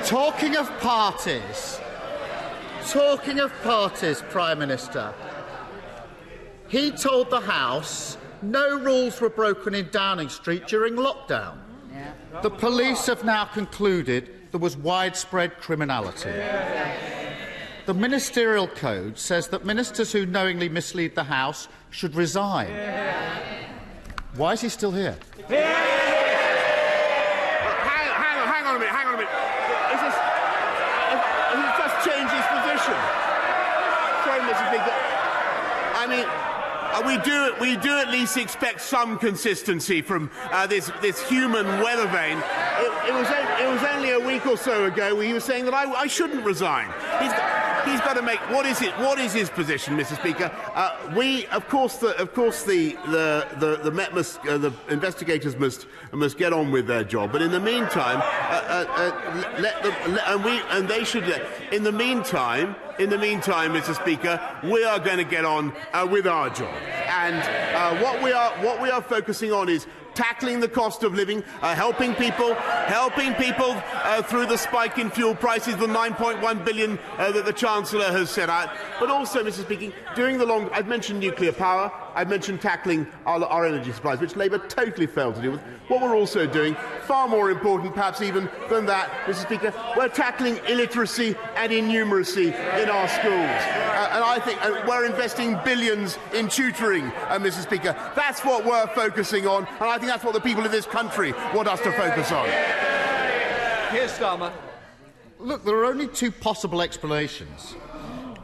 Talking of parties, Prime Minister, he told the House no rules were broken in Downing Street during lockdown. Yeah. The police have now concluded there was widespread criminality. The Ministerial Code says that ministers who knowingly mislead the House should resign. Why is he still here? Hang on a minute. He's just changed his position. Sorry, Mr. Speaker. I mean, we do at least expect some consistency from this human weather vane. It was only a week or so ago where he was saying that I shouldn't resign. He's got to make what is his position, Mr. Speaker? The investigators must get on with their job. But in the meantime, In the meantime, Mr. Speaker, we are going to get on with our job. And what we are focusing on is tackling the cost of living, helping people through the spike in fuel prices, the 9.1 billion that the Chancellor has set out, but also, Mr. Speaker, I've mentioned nuclear power, I've mentioned tackling our energy supplies, which Labour totally failed to deal with. What we're also doing, far more important perhaps even than that, Mr. Speaker, we're tackling illiteracy and innumeracy in our schools. And I think we're investing billions in tutoring, Mr. Speaker. That's what we're focusing on, and I think that's what the people of this country want us to focus on. Keir Starmer. Look, there are only two possible explanations.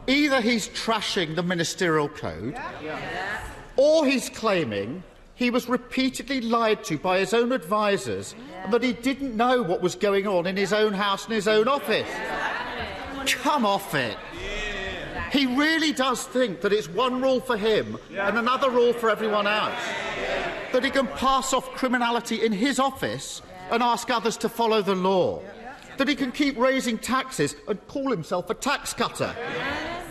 Either he's trashing the Ministerial Code, or he's claiming he was repeatedly lied to by his own advisers and that he didn't know what was going on in his own house and his own office. Come off it. He really does think that it's one rule for him and another rule for everyone else. That he can pass off criminality in his office and ask others to follow the law. That he can keep raising taxes and call himself a tax cutter.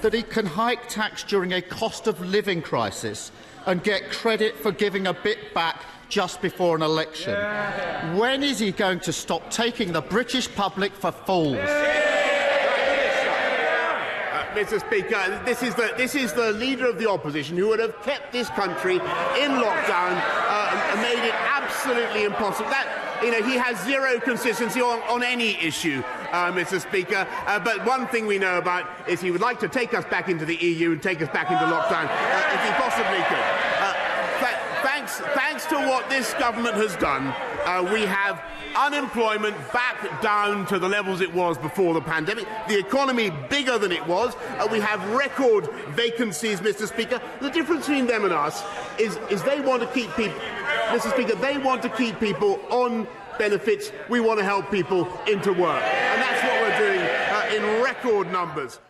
That he can hike tax during a cost of living crisis and get credit for giving a bit back just before an election. When is he going to stop taking the British public for fools? Mr. Speaker, this is the leader of the opposition who would have kept this country in lockdown and made it absolutely impossible. He has zero consistency on any issue, Mr. Speaker. But one thing we know about is he would like to take us back into the EU and take us back into lockdown if he possibly could. Thanks to what this government has done, we have unemployment back down to the levels it was before the pandemic. The economy bigger than it was. We have record vacancies, Mr. Speaker. The difference between them and us is they want to keep people, Mr. Speaker, they want to keep people on benefits. We want to help people into work. And that's what we're doing in record numbers.